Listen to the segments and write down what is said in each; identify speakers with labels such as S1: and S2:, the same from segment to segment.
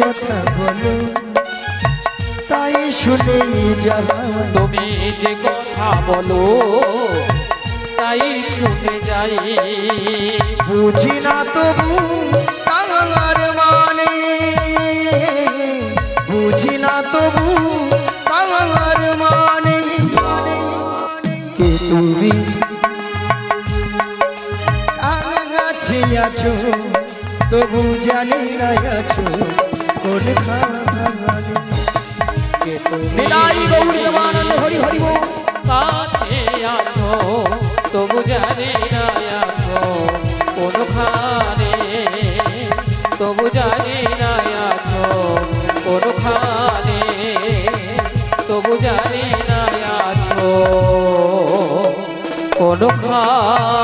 S1: কথা বলো তাই শুনে যাই।
S2: তুমি যে কথা বলো তাই শুনে যাই।
S1: বুঝি না তবু তার মানে, বুঝি না তবু তার মানে। কে তুমি কাছে আছো তবু জানি না আছো কোনখানে। কে তুমি হরি হরি বল।
S2: কাছে আছো তবু জানি না আছো কোনখানে, তবু জানি না আছো কোনখানে, তবু জানি না আছো কোনখানে।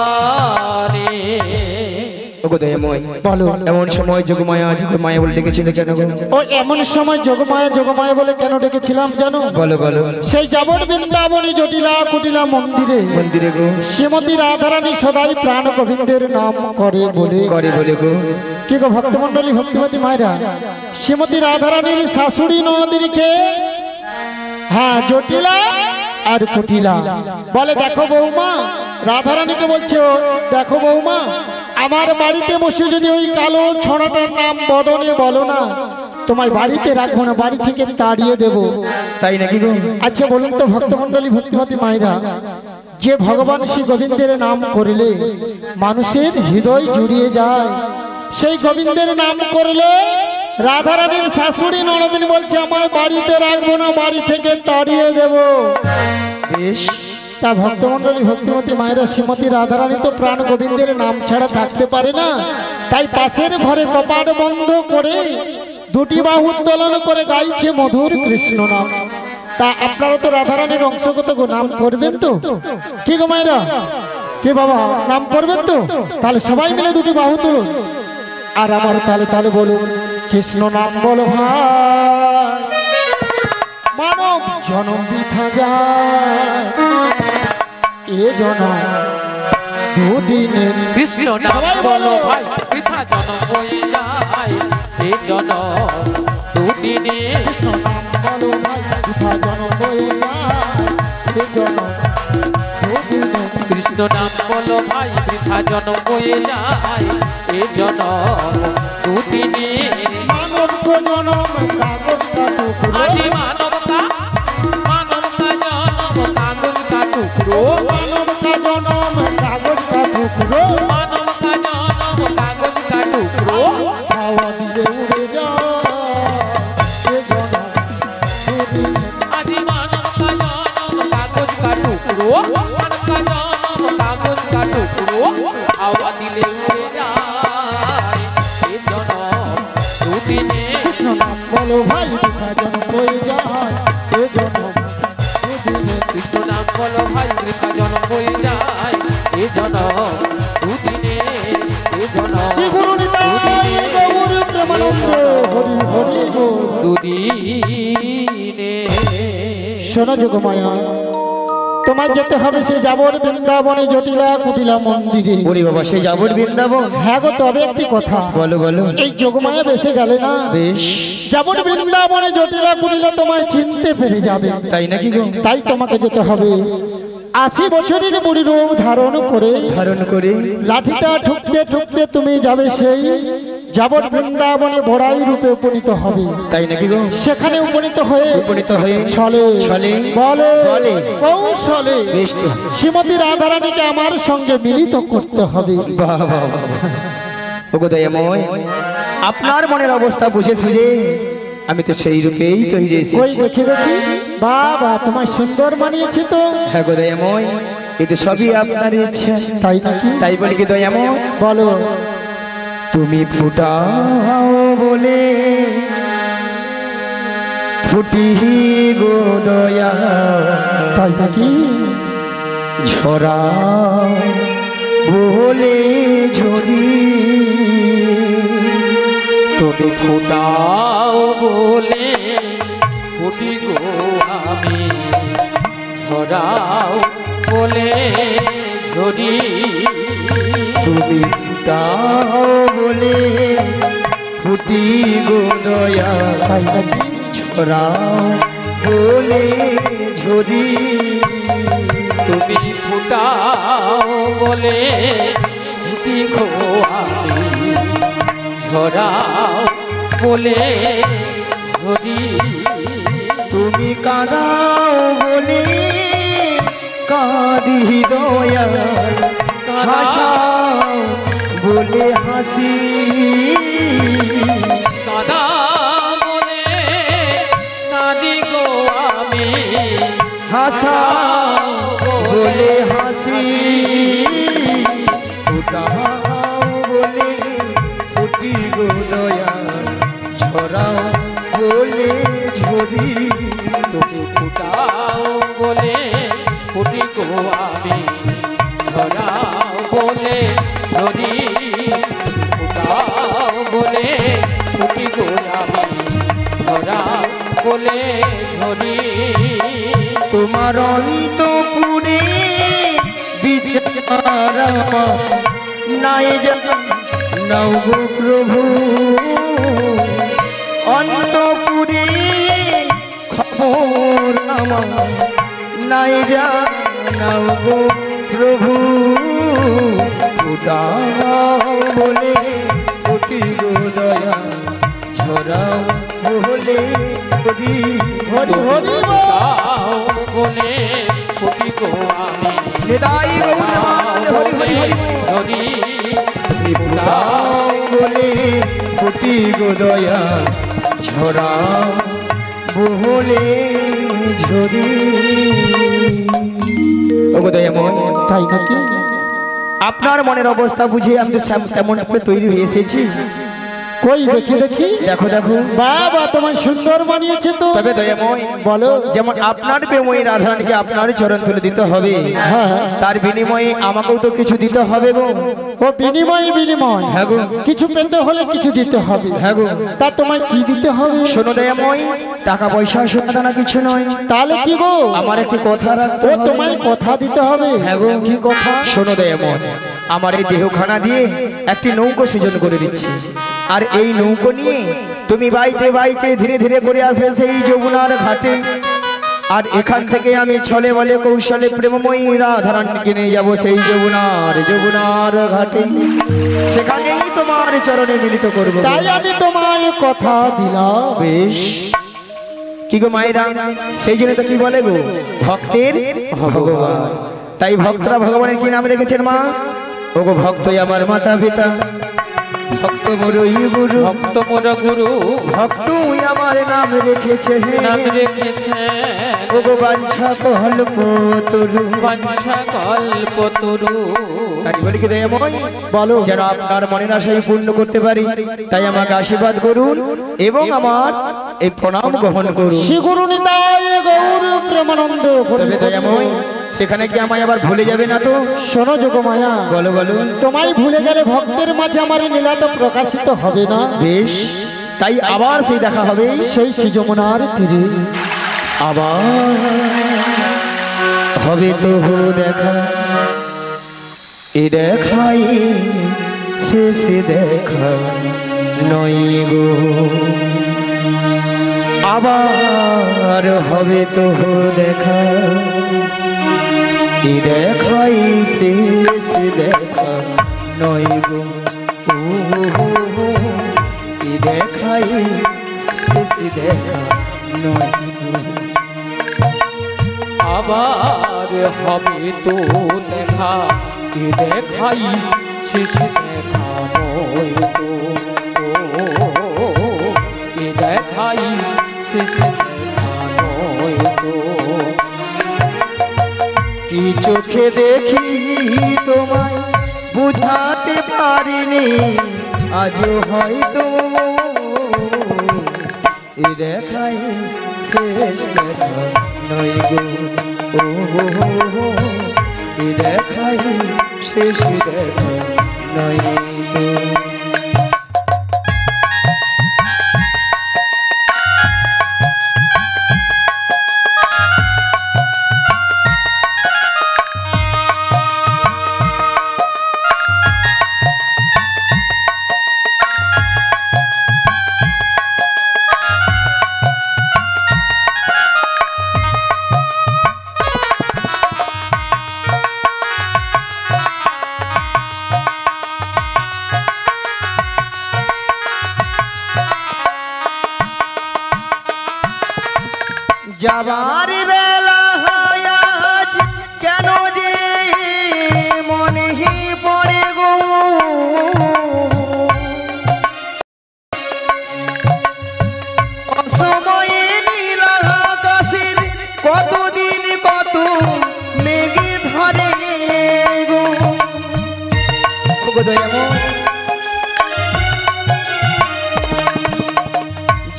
S1: এমন সময় যোগমায়া যোগমায়া বলে ডেকেছিল কেন?
S3: ও এমন সময় যোগমায়া যোগমায়া বলে কেন ডেকেছিলাম জানো?
S1: বলো বলো।
S3: সেই যাবট বৃন্দাবনী জটিলা কুটিলা মন্দিরে
S1: মন্দিরে গো
S3: শ্রীমতী রাধারানী সদাই প্রাণ গোবিন্দের নাম করে বলে
S1: গো।
S3: কি গো ভক্তমন্ডলী ভক্তিমতী মায়েরা, শ্রীমতী রাধারানীর শাশুড়ি ননদিনীকে হ্যাঁ জটিলা আর কুটিলা বলে। দেখো বৌমা, রাধারানীকে বলছে দেখো বৌমা, আমার বাড়িতে বসে যদি ওই কালো ছড়াটার নাম বদনে বলো না, তোমায় বাড়িতে রাখবো না, বাড়ি থেকে তাড়িয়ে দেব।
S1: তাই নাকি গো?
S3: আচ্ছা বলুন তো ভক্তমন্ডলী ভক্তিমতী মায়েরা, যে ভগবান শ্রী গোবিন্দের নাম করলে মানুষের হৃদয় জুড়িয়ে যায়, সেই গোবিন্দের নাম করলে রাধারানীর শাশুড়ি ননদিনী বলছে আমায় বাড়িতে রাখবো না, বাড়ি থেকে তাড়িয়ে দেব।
S1: বেশ,
S3: তা ভক্তমন্ডলী ভক্তিমতী মায়েরা, শ্রীমতী রাধারানী তো প্রাণ গোবিন্দের নাম ছাড়া থাকতে পারে না, তাই পাশের ঘরে কপাট বন্ধ করে দুটি বাহু উত্তোলন করে গাইছে মধুর কৃষ্ণ নাম। তা আপনারা তো রাধারানীর অংশগত নাম করবেন তো? কি গো মায়েরা, কি বাবা নাম করবেন তো? তাহলে সবাই মিলে দুটি বাহু তুলুন আর আমার তালে তালে বলুন কৃষ্ণ নাম বলো ভাই, মানব জনম বৃথা যায়, এ জনম দুদিনের।
S2: কৃষ্ণ নাম বলো ভাই বৃথা জনম হয়ে যায়, এ জনম দুদিনে।
S3: কৃষ্ণ নাম বলো ভাই বৃথা জনম হয়ে যায়, এ জনম দুদিনের।
S2: কৃষ্ণ নাম বলো ভাই বৃথা জনম হয়ে যায়, এ জনম দুদিনে।
S3: মানব জনম কাগজ কাটুকরো,
S2: আজি মানবতা মানবতা জনম কাগজ কা টুকরো,
S3: মানবতা জনম কাগজ কাটুকরো,
S2: মানবতা জনম কাগজ কা টুকরো।
S3: হাওয়া দিলে উড়ে যায়, এ জনম দুদিনের।
S2: আজি মানবতা জনম কাগজ কা টুকরো, মানবতা জনম কাগজ কা টুকরো। হাওয়া দিলে উড়ে যায়, এ জনম দুদিনে।
S3: কৃষ্ণ নাম বলো ভাই বৃথা জনম হয়ে যায়, এ জনম দুদিনের।
S2: কৃষ্ণ নাম বলো ভাই বৃথা জনম হয়ে যায়, এ জনম দুদিনে, এ জনম
S3: শ্রী গুরু নিতাই গৌর প্রেমানন্দে হরি হরি বল।
S2: দুদিনে।
S3: শোনো যোগমায়া, তোমার যেতে হবে সে যাবর বৃন্দাবনে জটিলা কুটিলা মন্দিরে।
S1: ওরে বাবা, সে যাবর বৃন্দাবন?
S3: হ্যাঁ গো, তবে একটি কথা।
S1: বলো বলো।
S3: এই যোগমায়া বেশে গেলে না,
S1: বেশ,
S3: যাবর বৃন্দাবনে জটিলা কুটিলা তোমায় চিনতে পেরে যাবে।
S1: তাই নাকি গো?
S3: তাই তোমাকে যেতে হবে 80 বছরের বুড়ি রূপ ধারণ করে। লাঠিটা ঠুকতে ঠুকতে তুমি যাবে সেই যাবট বৃন্দাবনে বড়াই রূপে উপনীত হবে।
S1: তাই নাকি গো?
S3: সেখানে উপনীত হয়ে ছলে
S1: ছলে
S3: বলে
S1: বলে
S3: কৌশলে
S1: বেশ তো
S3: শ্রীমতী রাধারানীকে আমার সঙ্গে মিলিত করতে হবে।
S1: বাহ বাহ বাহ। ওগো দয়াময়, আপনার মনের অবস্থা বুঝেছি যে আমি তো সেই রূপেই তৈরি
S3: কই
S1: এসেছি।
S3: দেখি দেখি, বাবা তোমার সুন্দর মানিয়েছে তো।
S1: হ্যাঁ গো দয়াময়, এই তো সবই আপনার ইচ্ছা।
S3: তাই নাকি?
S1: তাই বলি কি দয়াময়,
S3: বলো।
S1: তুমি ফুটাও বলে ফুটি গো দয়া,
S3: তাই নাকি?
S1: ঝরা বলে ঝরি,
S2: তুমি ফুটাও বলে ফুটি গো আমি, ঝরাও বলে ঝরি।
S1: তুমি ফুটাও বলে ফুটি গো দয়া
S3: তাই নাকি?
S1: ছড়াও বলে ঝরি।
S2: তুমি ফুটাও বলে ফুটি গো আমি ঝরাও বলে ঝরি।
S1: তুমি কাঁদাও বলে কাঁদি দয়াল, হাসাও বলে হাসি।
S2: কাদা বলে কাঁদি গো আমি
S1: হাসাও বলে হাসি। ফুটাও বলে ফুটি গো দয়াল, ছড়াও বলে ঝরি।
S2: তুমি ফুটাও বলে ফুটি গো আমি ঝরাও বলে ঝরি। ফুটাও বলে ফুটি গো আমি ঝরাও বলে ঝরি।
S1: তোমার অন্তপুরে বিচার নাই নাও গো প্রভু। অন্তপুরে খবর আমার নাই জানাও গো প্রভু। ফুটাও বলে ফুটি গো দয়া, ছড়াও বলে ঝরি।
S3: হরি হরি বল।
S2: ফুটাও বলে ফুটি গো আমি
S1: নিতাই গৌর নামাতে হরি হরি হরি বল।
S2: ঝরি।
S1: ফুটাও বলে ফুটি গো দয়া, ছড়াও বলে ঝরি। ওগো দয়াময়,
S3: তাই নাকি?
S1: আপনার মনের অবস্থা বুঝে আমি তো তেমন করে তৈরি হয়ে এসেছি।
S3: কই দেখি দেখি।
S1: দেখো দেখো,
S3: বাবা তোমার সুন্দর বানিয়েছে তো।
S1: তবে দয়াময়,
S3: বলো।
S1: যেমন আপনার প্রেময়ী রাধারানীকে আপনার চরণ তুলে দিতে হবে,
S3: হ্যাঁ।
S1: তার বিনিময়ে আমাকেও তো কিছু দিতে হবে গো।
S3: ও বিনিময় বিনিময়।
S1: হ্যাঁ গো।
S3: কিছু পেতে হলে কিছু দিতে হবে।
S1: হ্যাঁ গো।
S3: তা তোমায় কি দিতে হবে?
S1: শোনো দয়াময়, টাকা পয়সা সোনা দানা কিছু নয়,
S3: তাহলে কি গো?
S1: আমার একটি কথা রাখতে
S3: ও
S1: হবে।
S3: তোমায় কথা দিতে হবে।
S1: হ্যাঁ গো।
S3: কি কথা?
S1: শোনো দয়াময়, আমার এই দেহখানা দিয়ে একটি নৌকো সৃজন করে দিচ্ছি, আর এই নৌকো নিয়ে তুমি বাইতে বাইতে ধীরে ধীরে করে আসবে সেই যমুনার ঘাটে। আর এখান থেকে আমি ছলে বলে কৌশলে প্রেমময়ী রাধারানীকে নিয়ে যাবো সেই যমুনার ঘাটে। সেখানেই তোমার চরণে মিলিত করবো।
S3: তাই আমি তোমায় কথা দিলাম।
S1: বেশ, কি গো মায়েরা, সেই জন্য তো কি বলে গো, ভক্তের ভগবান। তাই ভক্তরা ভগবানের কি নাম রেখেছেন মা? ওগো ভক্তই আমার মাতা পিতা, ভক্ত মোরই গুরু,
S2: ভক্ত মোর গুরু
S1: ভক্তই আমার নাম রেখেছে।
S2: নাম রেখেছে
S1: ওগো বাঞ্ছা কল্প তরু।
S2: বাঞ্ছা কল্প তরু।
S1: তাই বলি কি দয়াময়,
S3: বলো।
S1: যেন আপনার মনের আশাই পূর্ণ করতে পারি, তাই আমাকে আশীর্বাদ করুন এবং আমার এই প্রণাম গ্রহণ করুন।
S3: শ্রী গুরু নিতাই গৌর প্রেমানন্দ।
S1: তবে দয়াময়, সেখানে কি আমায় আবার ভুলে যাবে না তো?
S3: শোনো যোগমায়া,
S1: বলো বলো।
S3: তোমায় ভুলে গেলে ভক্তের মাঝে আমার এই লীলা তো প্রকাশিত হবে না।
S1: বেশ, তাই আবার সেই দেখা হবে
S3: সেই শ্রী যমুনার তীরে।
S1: আবার হবে তো দেখা, এ দেখাই শেষ দেখা নয় গো। আবার হবে তো দেখা, এ দেখাই শেষ দেখা নয় গো। ও এ দেখাই শেষ দেখা নয় গো।
S2: আবার হবে তো দেখা, কি দেখাই শেষ দেখা নয় তো। কি দেখাই শেষ দেখা নয় তো।
S1: কি চোখে দেখি তোমায় বুঝাতে পারিনি, আজও হয়তো এ দেখাই শেষ দেখা নয় গো। ও এ দেখাই শেষ দেখা নয় তো। যাবার বেলা হয় আজ কেন যে মনে পড়ে গো অসময়ে নীল আকাশের কতদিন কত মেঘে ধরে গো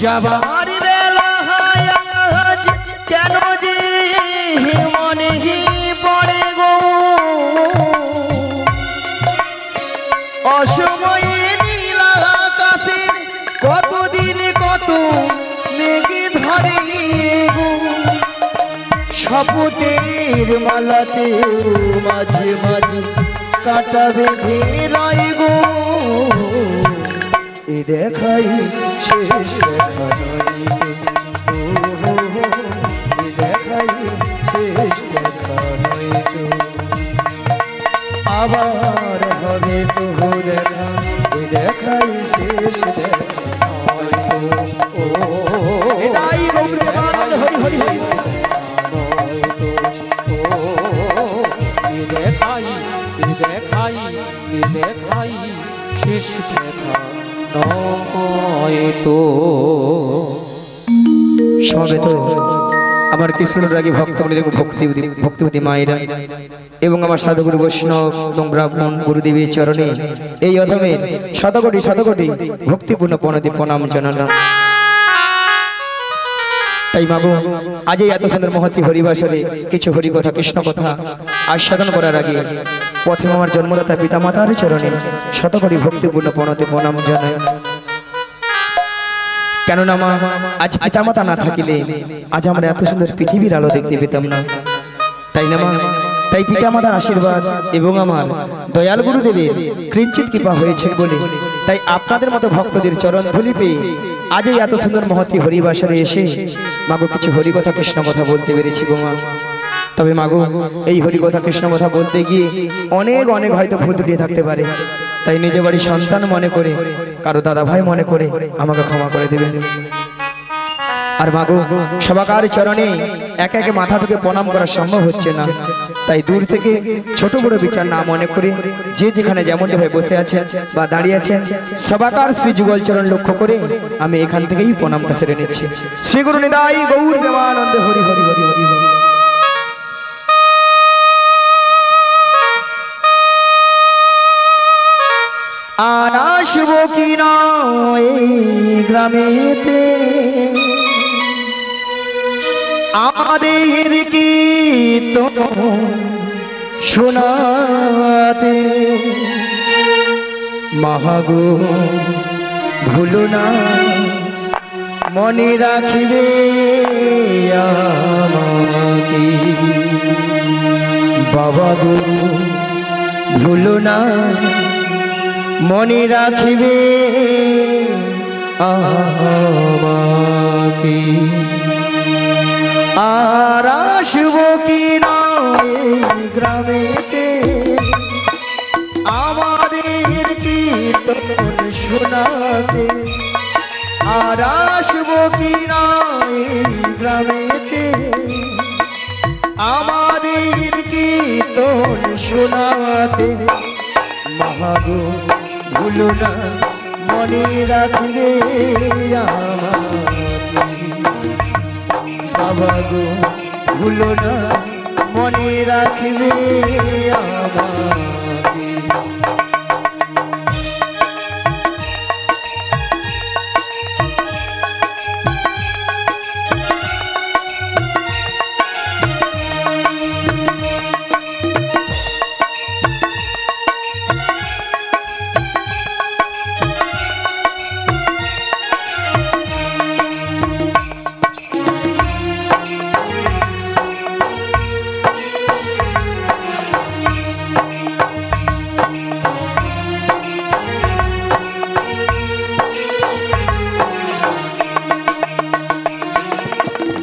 S1: যাবার বেলা হয় আজ কেন যে মনে পড়ে গো অসময়ে নীল আকাশের কতদিন কত মেঘে ধরে গো শপথের মালাতে মাঝে মাঝে কাটা বেঁধে রয় গো এ দেখাই শেষ দেখা নয় গো এ দেখাই শেষ দেখা নয় গো আবার হবে তো দেখা এ দেখাই শেষ দেখা নয় গো এটাই গৌর প্রেমানন্দ হরি হরি হরি
S2: দেখাই শেষ দেখা নয় তো
S1: সমবেত আমার কৃষ্ণরাগী ভক্তিবতী মায়েরা এবং আমার সাধুগুরু বৈষ্ণব এবং ব্রাহ্মণ গুরুদেবের চরণে এই অধমের শতকোটি শতকোটি ভক্তিপূর্ণ প্রণতি প্রণাম জানালাম। তাই মাগো আজ এই এত সুন্দর মহতি হরিবাসরে কিছু হরিকথা কৃষ্ণ কথা আস্বাদন করার আগে প্রথমে আমার জন্মদাতা পিতামাতার চরণে শতকোটি ভক্তিপূর্ণ প্রণতি প্রণাম জানাই। কেননা মা আজ পিতামাতা না থাকিলে আজ আমরা এত সুন্দর পৃথিবীর আলো দেখতে পেতাম না, তাই না মা? তাই পিতামাতার আশীর্বাদ এবং আমার দয়াল গুরুদেবের কিঞ্চিত কৃপা হয়েছেন বলে তাই আপনাদের মতো ভক্তদের চরণ ধুলি পেয়ে আজ এই এত সুন্দর মহতি হরিবাসরে এসে মাগো কিছু হরিকথা কৃষ্ণ কথা বলতে পেরেছি গো মা। তবে মাগো এই হরিকথা কৃষ্ণ কথা বলতে গিয়ে অনেক অনেক হয়তো ভুল ত্রুটি থাকতে পারে, তাই নিজে বাড়ির সন্তান মনে করে কারো দাদা ভাই মনে করে আমাকে ক্ষমা করে দেবেন। আর মাগো সবাকার চরণে একে একে মাথা থেকে প্রণাম করা সম্ভব হচ্ছে না, তাই দূর থেকে ছোট বড় বিচার না মনে করে যে যেখানে যেমন ভাবে বসে আছেন বা দাঁড়িয়ে আছেন সবাকার শ্রী যুগল চরণ লক্ষ্য করে আমি এখান থেকেই প্রণামটা সেরে নিচ্ছি। শ্রী গুরু নিতাই গৌর প্রেমানন্দ হরি হরি হরি হরি হরি। আর আসব কি না এই গ্রামেতে আমাদের কি তো শোনাতে মহাগো ভুলো না মনে রাখিবে আমাকে বাবা গো ভুলো না মনে রাখিবে আমাকে। আর আসব কি না এই গ্রামেতে আমাদের কীর্তন শোনাতে, আর আসব কি না এই গ্রামেতে আমাদের কীর্তন শোনাতে মহাগো ভুলো না মনে রাখবে আমাকে বাবা গো ভুলো না মনে রাখবে আমাকে।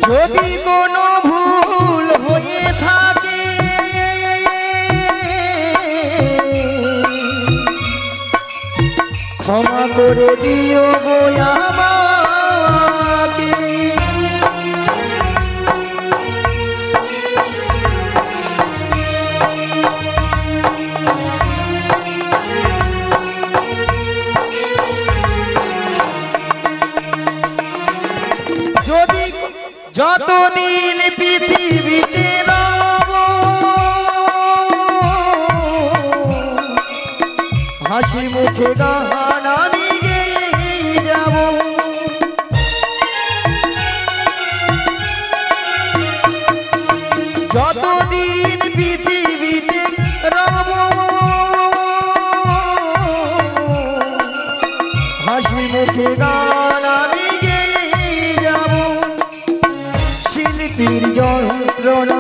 S1: যদি কোনো ভুল হয়ে থাকে ক্ষমা করে দিও গো আমাকে, পৃথিবীতে রব হাসি মুখে গান আমি গেয়ে যাব শিল্পীর যন্ত্রণা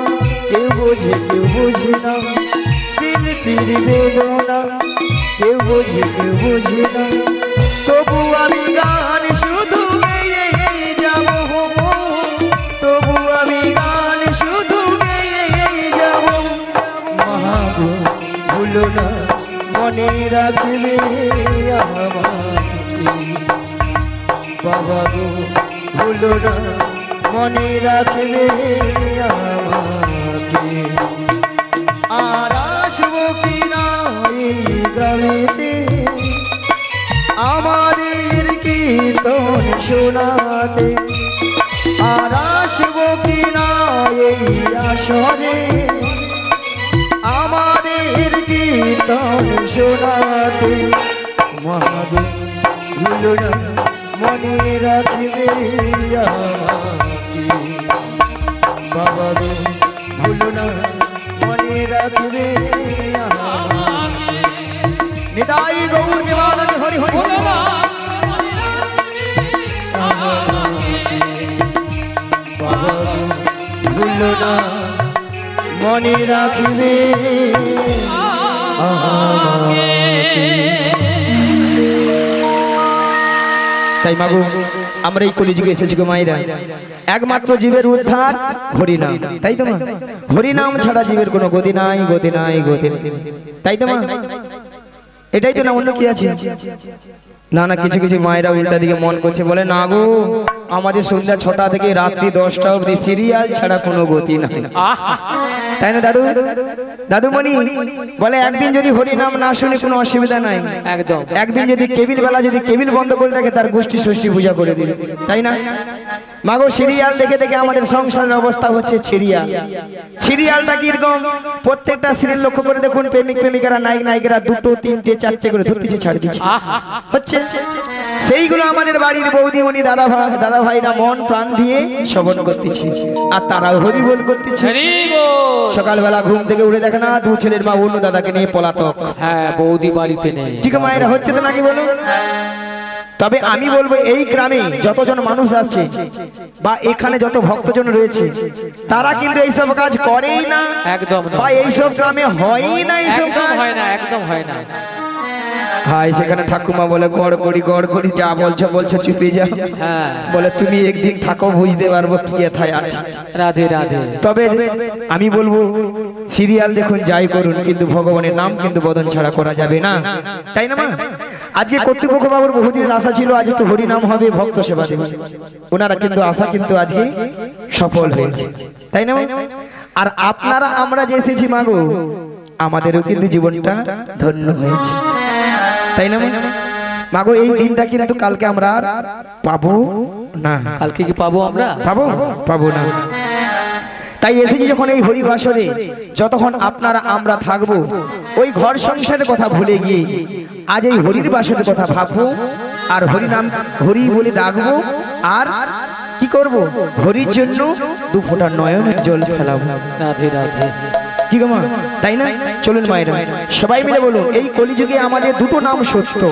S1: কেউ বোঝে কেউ বোঝে না শিল্পীর বেদনা কেউ বোঝে কেউ বোঝে না তবু আমি গান শুধু গেয়ে যাব তবু আমি গান শুধু গেয়ে যাব মাগো ভুলো না মনে রাখবে আমাকে বাবা গো ভুলো না মনে রাখবে আমাকে আর আসবো কিনা এই গ্রামেতে আমাদের কীর্তন শোনাতে আর আসবো কিনা এই আসরে আমাদের কীর্তন শোনাতে মাগো ভুলো না মনে রাখবে আমাকে বাবা গো ভুলো না মনে রাখবে আমাকে নিতাই গৌর নিবাদন হরি হরি বাবা গো ভুলো না মনে রাখবে আমাকে তাই মাগো আমরা এই কলিযুগে এসেছি গো মায়েরা একমাত্র জীবের উদ্ধার হরিনাম তাই তো মা হরিনাম ছাড়া জীবের কোনো গতি নাই গতি নাই গতি নাই তাই তো মা এটাই তো না অন্য কি আছে না না কিছু কিছু মায়েরা উল্টা দিকে মন করছে বলে না গো আমাদের সন্ধ্যা 6টা থেকে রাত্রি 10টা অবধি সিরিয়াল ছাড়া কোনো গতি নাই তাই না দাদু দাদুমণি বলে একদিন যদি হরিনাম না শুনি কোনো অসুবিধা নাই
S2: একদম
S1: একদিন যদি কেবিল বেলা যদি কেবিল বন্ধ করে রাখে তার গোষ্ঠী ষষ্ঠী পূজা করে দিবে তাই না মাগো সিরিয়াল দেখে দেখে আমাদের সংসারের অবস্থা হচ্ছে সিরিয়ালটা কিরকম প্রত্যেকটা সিরিয়াল লক্ষ্য করে দেখুন প্রেমিক প্রেমিকারা নায়ক নায়িকারা 2টো 3টে 4টে করে ধরতেছে ছাড় দিচ্ছে হচ্ছে সেইগুলো আমাদের বাড়ির বৌদিমণি দাদা ভাইরা মন প্রাণ দিয়ে শ্রবণ করতেছে আর তারাও হরি বল করতেছে সকালবেলা ঘুম থেকে উঠে দেখে না 2 ছেলের মা অন্য দাদাকে নিয়ে পলাতক
S2: হ্যাঁ বৌদি বাড়িতে নেই
S1: ঠিক মায়েরা হচ্ছে তো নাকি বলো তবে আমি বলবো এই গ্রামে যতজন মানুষ আছে বা এখানে যত ভক্তজন রয়েছে তারা কিন্তু এইসব কাজ করেই না
S2: একদম
S1: বা এইসব গ্রামে হয়ই না এইসব কাজ
S2: হয় না একদম হয় না
S1: হাই সেখানে ঠাকুমা বলে গড় করি যা বলছো চুপে যাও
S2: হ্যাঁ
S1: বলে তুমি একদিন থাকো বুঝতে পারবো কি কোথায় আছে
S2: রাধে রাধে
S1: তবে আমি বলবো সিরিয়াল দেখুন যাই করুন কিন্তু ভগবানের নাম কিন্তু বদন ছাড়া করা যাবে না তাই না মা আজকে কর্তৃপক্ষ বাবুর বহুদিনের আশা ছিল আজ একটু হরি নাম হবে ভক্ত সেবা দেবে ওনারা কিন্তু আশা কিন্তু আজকে সফল হয়েছে তাই না আর আপনারা আমরা যে এসেছি মাগো আমাদেরও কিন্তু জীবনটা ধন্য হয়েছে তাই না মাগো এই দিনটা কিন্তু কালকে আমরা আর পাবো না
S2: কালকে কি পাবো আমরা
S1: পাবো না তাই এসেছি যখন এই হরি বাসরে যতক্ষণ আপনারা আমরা থাকবো ওই ঘর সংসারের কথা ভুলে গিয়ে আজ এই হরির বাসরের কথা ভাববো আর হরি নাম হরি বলে ডাকবো আর কি করব হরির জন্য 2 ফোঁটা নয়নের জল ফেলাবো
S2: রাধে রাধে
S1: কি গো মা তাই না চলুন মায়েরা সবাই মিলে বলুন এই কলিযুগে আমাদের 2টো নাম সত্য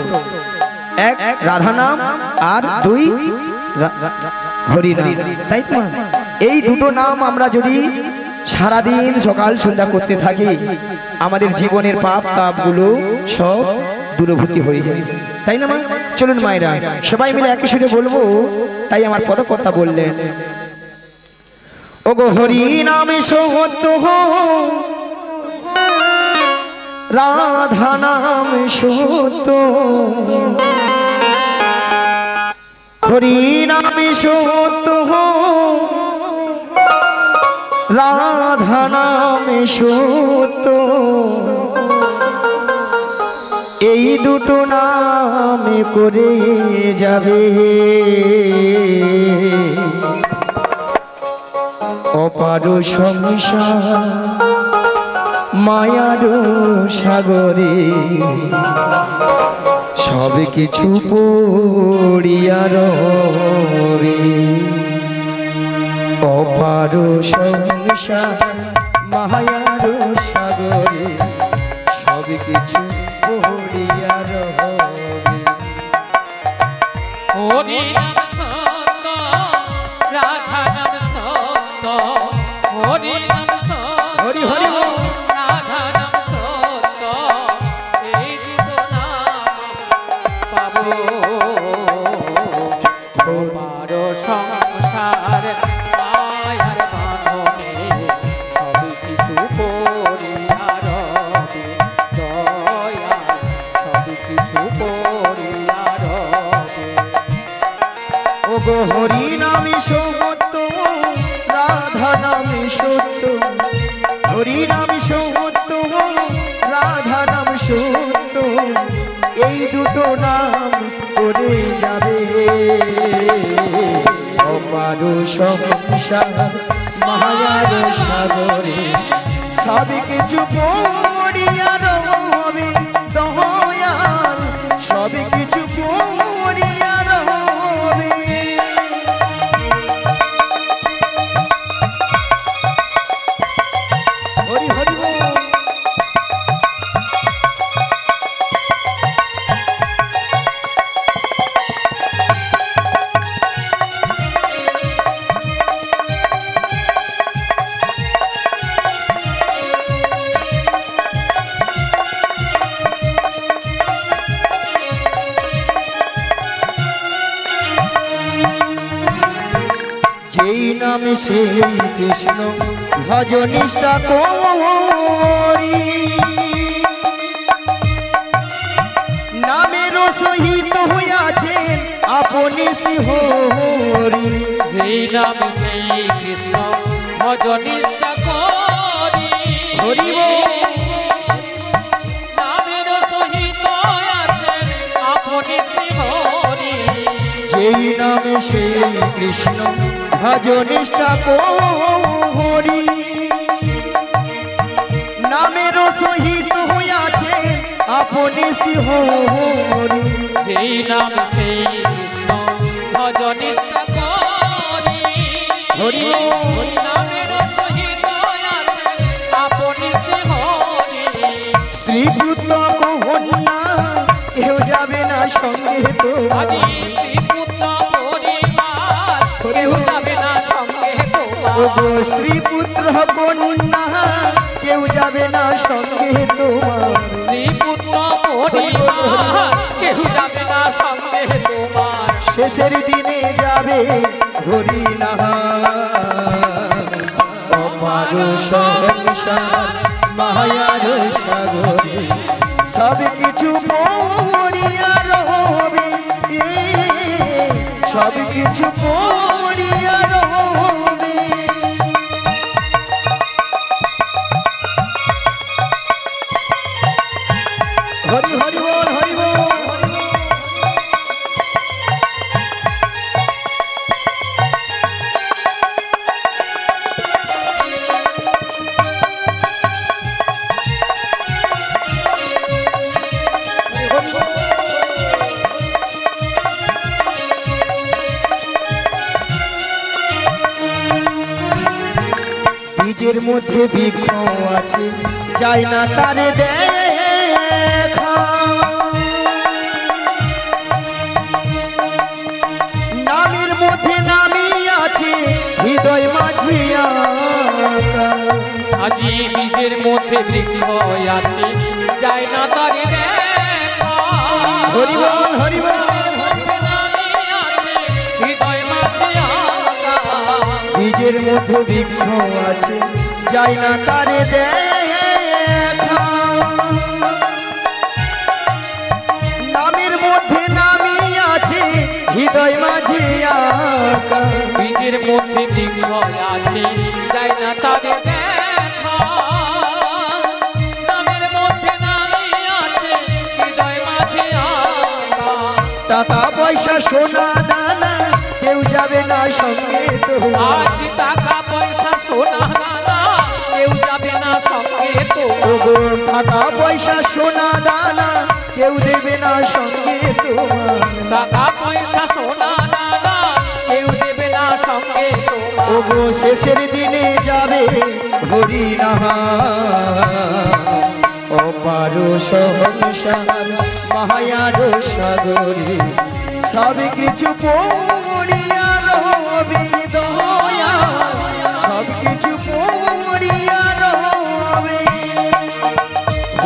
S1: এক রাধা নাম আর 2 হরি নাম তাই তো এই 2টো নাম আমরা যদি সারাদিন সকাল সন্ধ্যা করতে থাকি আমাদের জীবনের পাপ তাপগুলো সব দূরভূতি হয়ে যায় তাই না মা চলুন মায়েরা সবাই মিলে একই সুরে বলবো তাই আমার পদকর্তা বললেন ওগো হরি নামে সত্য রাধা নাম সত্য হরি নামে সত্য রাধা নামে সত্য এই 2টো নামে করে যাবে অপার সংসার মায়ার সাগরে সব কিছু পড়িয়া রবে অপার সংসার মায়ার
S2: হরি নাম সত্য,
S1: হরি হরি বল।
S2: রাধা নাম সত্য, এই দুটো নাম পাবো। তোমার সংসার মায়ার বাঁধনে সব কিছু পড়িয়া রবে দয়াল, সব কিছু পড়িয়া রবে।
S1: ও গো হরি নামে সত্য, রাধা নামে সত্য, হরি নামে সত্য, রাধা নাম সত্য, এই দুটো নাম করে যাবে অপার সংসার মায়ার সাগরে, সব কিছু পড়িয়া রবে দয়াল, সব কিছু পড়িয়া রবে। হরি হরি বল। যেই নামে সেই কৃষ্ণ ভজ নিষ্ঠা করি, নামের সহিত হইয়াছেন আপনি শ্রীহরি।
S2: যেই নাম সেই কৃষ্ণ ভজ নিষ্ঠা করি,
S1: হরি বল।
S2: নামের সহিত আছেন আপনি শ্রীহরি।
S1: যেই নামে সেই কৃষ্ণ ভজ নিষ্ঠা করি, নামের সহিত হইয়াছে আপনি শ্রীহরি।
S2: যেই নাম সেই কৃষ্ণ ভজ নিষ্ঠা করি,
S1: হরি বল।
S2: নামের সহিত আছেন আপনি শ্রীহরি।
S1: স্ত্রী পুত্র কন্যা কেউ যাবে না সঙ্গে
S2: আজি
S1: তোমার,
S2: ত্রিপুত্র পরিবার কেউ যাবে না সঙ্গে তোমার।
S1: ওগো স্ত্রী পুত্র কন্যা কেউ যাবে না সঙ্গে তোমার,
S2: ত্রিপুত্র পরিবার কেউ যাবে না সঙ্গে তোমার।
S1: শেষের দিনে যাবে হরি নাম অপার সংসার মায়ার সাগরে, সব কিছু পড়িয়া রবে, সব কিছু পড়িয়া রবে। হরি হরি বল, হরি বল। বীজের মধ্যে বৃক্ষ আছে, চাই না তারে দেখা, নামের মধ্যে নামই আছে হৃদয় মাঝে আঁকা।
S2: আজি বীজের মধ্যে বৃক্ষ আছে যায় না তারে দেখা।
S1: হরি বল, হরি বল।
S2: মধ্যে নামি আছে হৃদয় মাঝে আঁকা।
S1: বীজের মধ্যে বৃক্ষ আছে, যাই না তারে দেখা, নামের মধ্যে নামই আছে হৃদয় মাঝে আঁকা।
S2: বীজের মধ্যে বৃক্ষ আছে যায় না তারে দেখা। নামের মধ্যে নামি আছে হৃদয় মাঝে আঁকা।
S1: টাকা পয়সা সোনা দানা কেউ যাবে না সঙ্গে তোমার,
S2: আজ টাকা পয়সা সোনা দানা কেউ যাবে না সঙ্গে তোমার।
S1: ওগো টাকা পয়সা সোনা দানা কেউ দেবে না সঙ্গে তোমার,
S2: টাকা পয়সা সোনা দানা কেউ দেবে না সঙ্গে তোমার।
S1: ওগো শেষের দিনে যাবে হরি নাম অপার সংসার মায়ার সাগরে, সব কিছু পড়িয়া রবে দয়াল, সব কিছু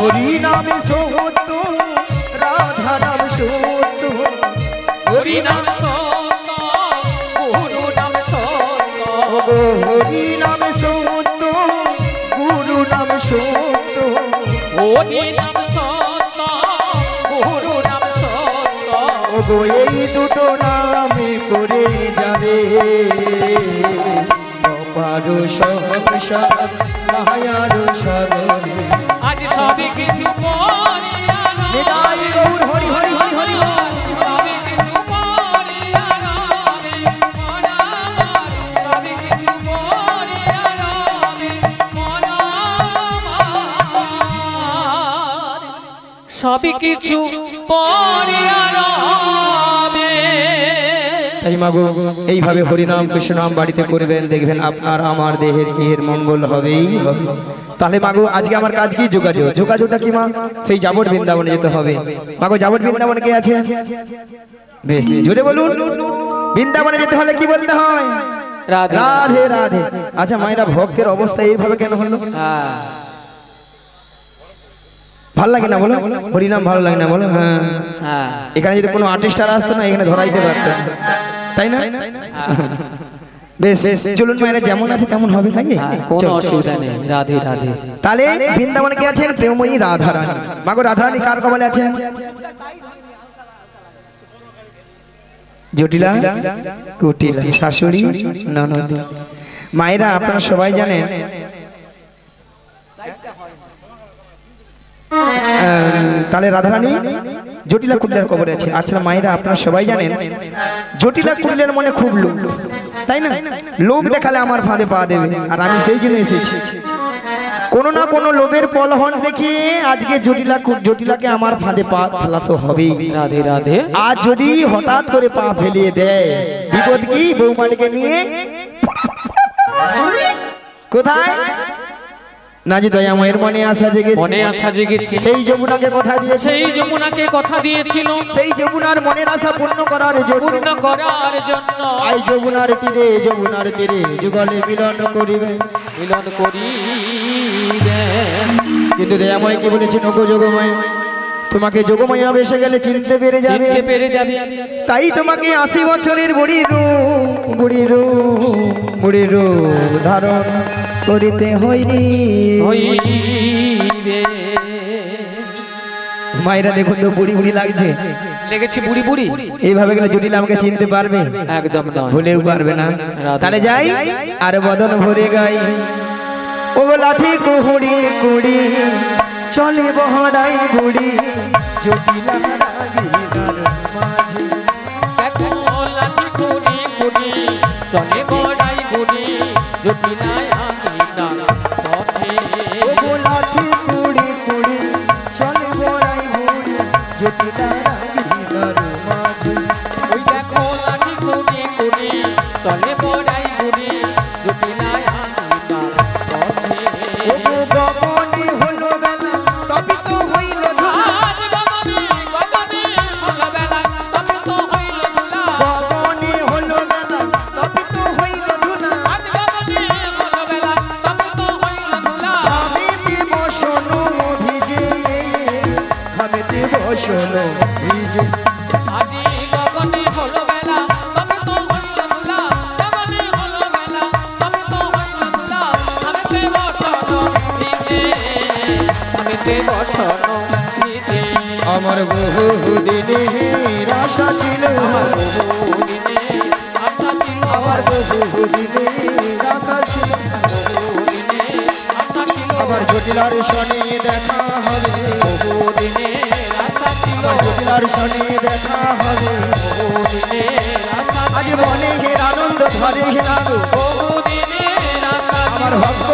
S1: হরি নাম সত্য রাধা নাম সত্য
S2: হরি নাম সত্য গুরু নাম সত্য
S1: হরি নাম সত্য গুরু নাম সত্য
S2: হরি নাম সত্য গুরু নাম সত্য
S1: ওগো এই দুটো নামে করে যাবে অপার সংসার মায়ার সাগরে
S2: আজ সবই কিছু পরে
S1: নিতাই গৌর হরি হরি হরি হরি বল।
S2: সবই কিছু পরে সবই কিছু পরে সবই কিছু পরে
S1: তাই মাগো এইভাবে হরিনাম কৃষ্ণ নাম বাড়িতে করবেন, দেখবেন আপনার আমার দেহের ইহের মঙ্গল হবেই হবে। তাহলে মাগো আজকে আমার কাজ কি? যোগাযোগ। যোগাযোগটা কি মা? সেই যাবট বৃন্দাবনে যেতে হবে। মাগো যাবট বৃন্দাবনে কে আছে? বেশ জোরে বলুন। বৃন্দাবনে যেতে হলে কি বলতে হয়?
S2: রাধে
S1: রাধে রাধে। আচ্ছা মায়েরা, ভক্তের অবস্থা এইভাবে কেন হলো?
S2: হ্যাঁ
S1: ভাল লাগে না বলো? হরিনাম ভালো লাগে না বলো? হ্যাঁ,
S2: হ্যাঁ
S1: এখানে যদি কোনো আর্টিস্ট আর আসতো না, এখানে ধরাইতে পারতো, তাই না? বেশ চলুন মায়েরা, যেমন আছে তেমন হবে নাকি?
S2: কোনো অসুবিধা নেই। রাধে রাধে।
S1: তাহলে বৃন্দাবনে কে আছেন? প্রেমময়ী রাধা রানী। মাগো রাধা রানী কার কবলে আছেন? জটিলা কুটিলা শাশুড়ি ননদ। মায়েরা আপনারা সবাই জানেন তাহলে রাধারানী জটিলা কুটিলার কবরে আছে। আচ্ছা মায়েরা আপনারা সবাই জানেন জটিলা কুটিলার মনে খুব লোভ, তাই না? লোভ দেখালে আমার ফাঁদে পা দেবে, আর আমি সেই জন্য এসেছি। কোনো না কোনো লোভের পলহন দেখিয়ে আজকে জটিলাকে আমার ফাঁদে পা ফেলাতে হবেই।
S2: রাধে রাধে।
S1: আজ যদি হঠাৎ করে পা ফেলিয়ে দেয়, বিপদ কি? বৌমানিকে নিয়ে কোথায় না যে দয়াময়ের মনে আশা জেগেছে,
S2: মনে আশা জেগেছে।
S1: সেই যমুনাকে কথা দিয়েছে,
S2: সেই যমুনাকে কথা দিয়েছিল
S1: সেই যমুনার মনের আশা পূর্ণ করার জন্য,
S2: পূর্ণ করার জন্য
S1: আই যমুনার তীরে যুগলে মিলন করিবে,
S2: মিলন করিবেন।
S1: কিন্তু দয়াময় কি বলেছেন? ওগো যোগময়, তোমাকে যোগময় বেসে গেলে চিনতে পেরে যাবে,
S2: চিনতে পেরে যাবে।
S1: তাই তোমাকে 80 বছরের বুড়ি রূপ ধারণ করিতে হইবে। মায়েরা দেখুন তো, বুড়ি বুড়ি লাগছে,
S2: লেগেছে বুড়ি বুড়ি।
S1: এইভাবে গেলে জটিলা আমাকে চিনতে পারবে?
S2: একদম নয়,
S1: ভুলেও পারবে না। তাহলে যাই আর বদন ভরে গাই, ও লাঠি কুহুড়ি কুড়ি চলে বহড়াই বুড়ি জটিলা রাগিনার মাঝে।
S2: দেখো লাঠি কুড়ি কুড়ি চলে বড়াই বুড়ি জটিলায় আঙিনার পথে।
S1: ও লাঠি কুড়ি কুড়ি চলে বহড়াই বুড়ি জটিলা রাগিনার মাঝে।
S2: ওই দেখো লাঠি কুড়ি কুড়ি চলে বড়াই বুড়ি জটিলায় আঙিনার পথে।
S1: ও গগনে হলো বেলা তবে তো হইল ধুলা,
S2: আজ গগনে গগনে হলো বেলা তবে তো হইল ধুলা।
S1: গগনে হলো বেলা তবে তো হইল ধুলা,
S2: আজ গগনে হলো বেলা তবে তো হইল ধুলা।
S1: ঘামেতে বসনো ভিজে, ঘামেতে বসনো ভিজে।
S2: আজি গগনে হলো বেলা তবে তো হইল ধুলা। গগনে হলো বেলা তবে তো হইল ধুলা। আমিতে বসনো ভিজে, আমিতে বসনো ভিজে।
S1: আমার বহু দিনের আশা ছিল,
S2: বহুদিনে আশা ছিল,
S1: আমার বহু দিনের আশা ছিল,
S2: বহুদিনে আশা ছিল,
S1: আমার জটিলার সনে দেখা হবে,
S2: বহুদিনে আশা ছিল,
S1: আমার জটিলার সনে দেখা হবে।
S2: বহুদিনে আশা
S1: আজ মনে আনন্দ ধরে লাগো,
S2: বহুদিনে আশা
S1: আমার ভক্ত